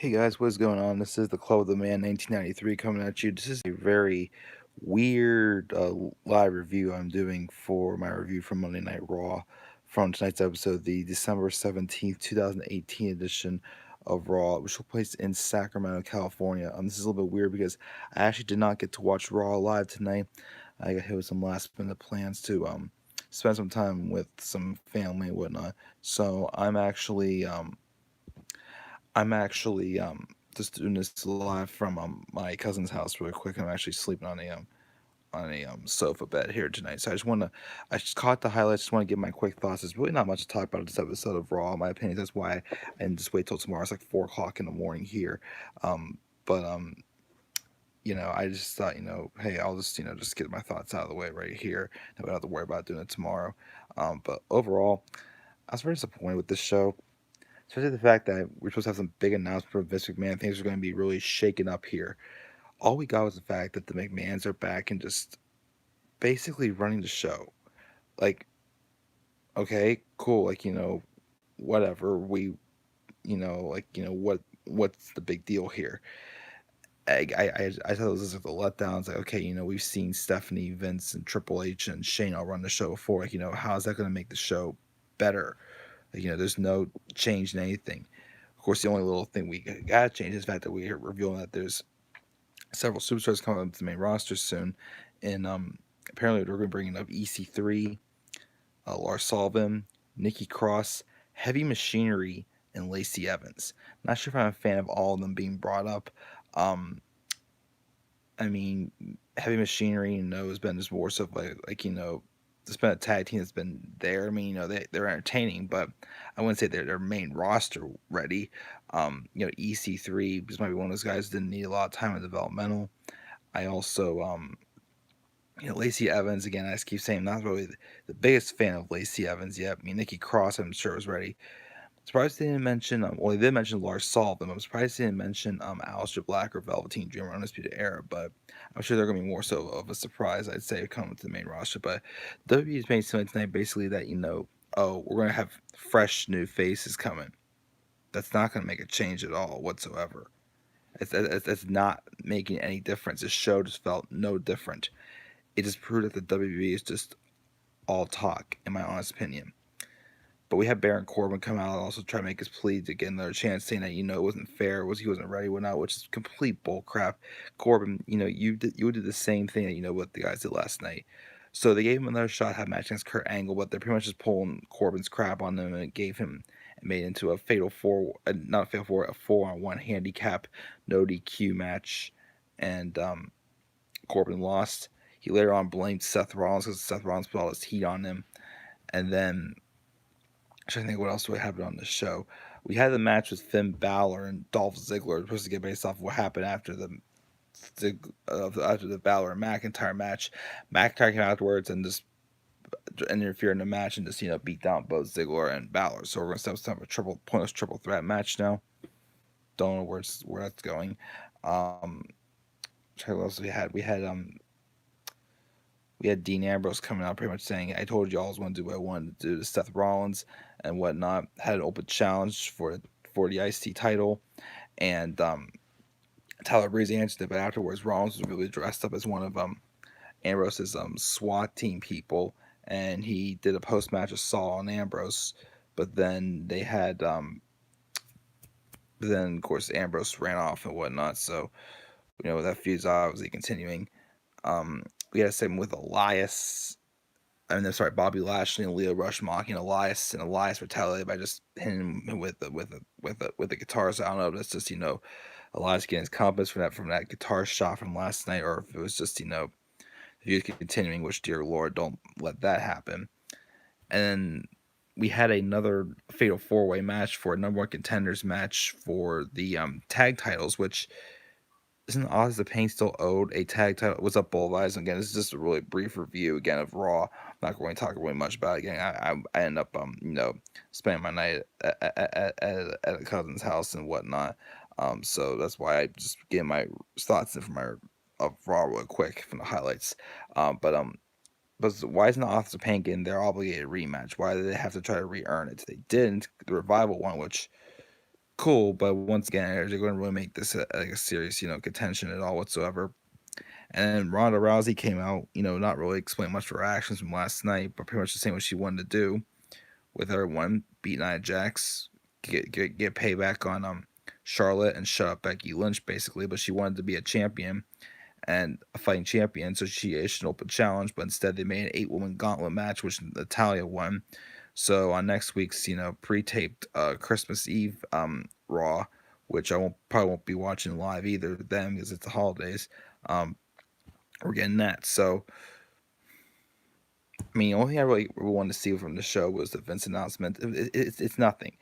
Hey guys, what's going on? This is the Club of the Man 1993 coming at you. This is a very weird live review I'm doing for my review from Monday Night Raw from tonight's episode, the December 17th, 2018 edition of Raw, which took place in Sacramento, California. This is a little bit weird because I actually did not get to watch Raw live tonight. I got hit with some last minute plans to spend some time with some family and whatnot. So I'm actually just doing this live from my cousin's house really quick. I'm actually sleeping on a sofa bed here tonight. So I just caught the highlights. Just want to give my quick thoughts. There's really not much to talk about this episode of Raw. In my opinion, that's why I didn't just wait till tomorrow. It's like 4 o'clock in the morning here. But I just thought, hey, I'll just just get my thoughts out of the way right here. That we don't have to worry about doing it tomorrow. But overall, I was very disappointed with this show. Especially the fact that we're supposed to have some big announcement from Vince McMahon. Things are going to be really shaken up here. All we got was the fact that the McMahons are back and just basically running the show. Like, okay, cool. Like, whatever. What's the big deal here? I thought it was like the letdowns. Like, okay, we've seen Stephanie, Vince, and Triple H and Shane all run the show before. Like, how's that going to make the show better? Like, there's no change in anything. Of course, the only little thing we gotta change is the fact that we are revealing that there's several superstars coming up to the main roster soon, and apparently they're going to be bringing up EC3, Lars Sullivan, Nikki Cross, Heavy Machinery, and Lacey Evans. Not sure if I'm a fan of all of them being brought up. Um, I mean, Heavy Machinery, has been just more so it's been a tag team that's been there. I mean, they're entertaining, but I wouldn't say they're main roster ready. EC3 just might be one of those guys that didn't need a lot of time in developmental. I also, Lacey Evans, again, I just keep saying, not really the biggest fan of Lacey Evans yet. I mean, Nikki Cross, I'm sure, was ready. Surprised they didn't mention, well, they did mention Lars Sullivan. I'm surprised they didn't mention Aleister Black or Velveteen Dream or Undisputed Era, but I'm sure they're going to be more so of a surprise, I'd say, coming to the main roster. But WWE's made something tonight basically that, oh, we're going to have fresh new faces coming. That's not going to make a change at all whatsoever. It's not making any difference. This show just felt no different. It just proved that the WWE is just all talk, in my honest opinion. But we had Baron Corbin come out and also try to make his plea to get another chance, saying that it wasn't fair, he wasn't ready, whatnot, which is complete bull crap. Corbin, you did the same thing that what the guys did last night. So they gave him another shot, had a match against Kurt Angle, but they're pretty much just pulling Corbin's crap on him, and it gave him and made it into a fatal four, not a fatal four, a 4-on-1 handicap, no DQ match, and Corbin lost. He later on blamed Seth Rollins because Seth Rollins put all his heat on him, and then I'm trying to think what else would happen on the show. We had the match with Finn Balor and Dolph Ziggler, supposed to get based off of what happened after the Balor and McIntyre match. McIntyre came afterwards and just interfered in the match and just beat down both Ziggler and Balor. So we're gonna set up a pointless triple threat match now. Don't know where that's going. What else we had? We had Dean Ambrose coming out pretty much saying, I told you all I was going to do what I wanted to do to Seth Rollins and whatnot. Had an open challenge for the IC title. And Tyler Breeze answered it, but afterwards Rollins was really dressed up as one of Ambrose's SWAT team people. And he did a post-match assault on Ambrose. But then they had... then, of course, Ambrose ran off and whatnot. So, that feud's obviously continuing. We had a segment with Bobby Lashley and Leo Rush mocking Elias, and Elias retaliated by just hitting him with the guitar. So I don't know if that's just Elias getting his compass from that guitar shot from last night, or if it was just the feud continuing. Which, dear Lord, don't let that happen. And then we had another fatal 4-way match for a number one contenders match for the tag titles, which. Isn't Oz Pain still owed a tag title? What's up, Bulleyes? Again, this is just a really brief review again of Raw. I'm not going to talk really much about it. Again, I end up spending my night at a cousin's house and whatnot. So that's why I just get my thoughts in from of Raw real quick from the highlights. But why isn't Authors of Pain getting their obligated rematch? Why do they have to try to re-earn it? They didn't. The Revival one, which cool, but once again, are they going to really make this like a serious, contention at all whatsoever? And then Ronda Rousey came out, not really explaining much of her actions from last night, but pretty much the same what she wanted to do with everyone, beat Nia Jax, get payback on Charlotte and shut up Becky Lynch basically, but she wanted to be a champion and a fighting champion, so she issued an open challenge, but instead they made an 8-woman gauntlet match, which Natalia won. So on next week's, pre-taped Christmas Eve Raw, which I probably won't be watching live either then because it's the holidays. We're getting that. So I mean, the only thing I really wanted to see from the show was the Vince announcement. It's nothing.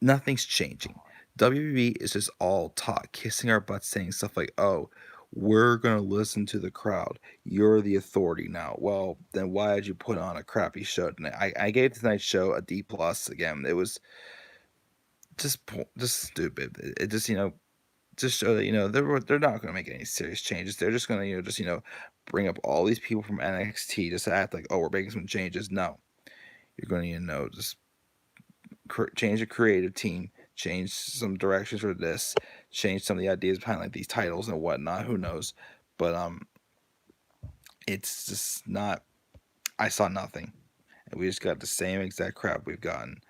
Nothing's changing. WWE is just all talk, kissing our butts, saying stuff like, "Oh, we're gonna listen to the crowd. You're the authority now." Well, then why did you put on a crappy show tonight? I gave tonight's show a D plus. Again, it was just stupid. It just just show that they're not gonna make any serious changes. They're just gonna just bring up all these people from NXT just to act like, oh, we're making some changes. No, you're gonna just change the creative team, change some directions for this, change some of the ideas behind like these titles and whatnot. Who knows? But it's just not. I saw nothing, and we just got the same exact crap we've gotten.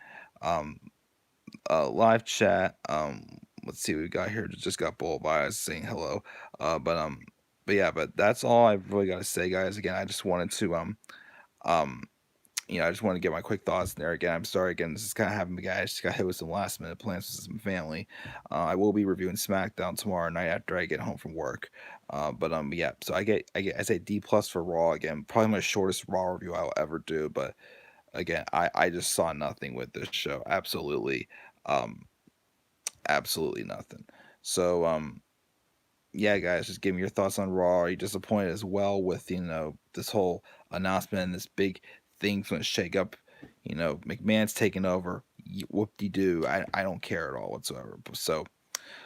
Um, live chat. Let's see what we got here. Just got Bull by saying hello. But yeah, but that's all I've really got to say, guys. Again, I just wanted to um I just want to get my quick thoughts in there. Again, I'm sorry. Again, this is kind of happening, guys. I just got hit with some last minute plans with some family. I will be reviewing SmackDown tomorrow night after I get home from work. Yeah. So I say D plus for Raw again. Probably my shortest Raw review I'll ever do. But again, I just saw nothing with this show. Um, absolutely nothing. So yeah, guys, just give me your thoughts on Raw. Are you disappointed as well with this whole announcement and this big thing's going to shake up? McMahon's taking over. Whoop de doo. I don't care at all whatsoever. So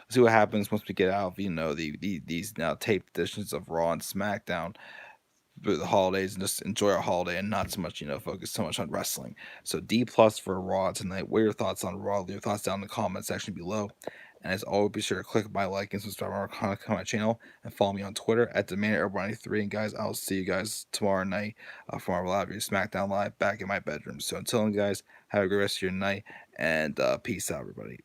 see what happens once we get out of these now taped editions of Raw and SmackDown for the holidays and just enjoy our holiday and not so much focus so much on wrestling. So D plus for Raw tonight. What are your thoughts on Raw? Leave your thoughts down in the comment section below. And as always, be sure to click my like and subscribe to my channel and follow me on Twitter at DemandAir93. And guys, I'll see you guys tomorrow night for our live review SmackDown Live back in my bedroom. So until then, guys, have a great rest of your night and peace out, everybody.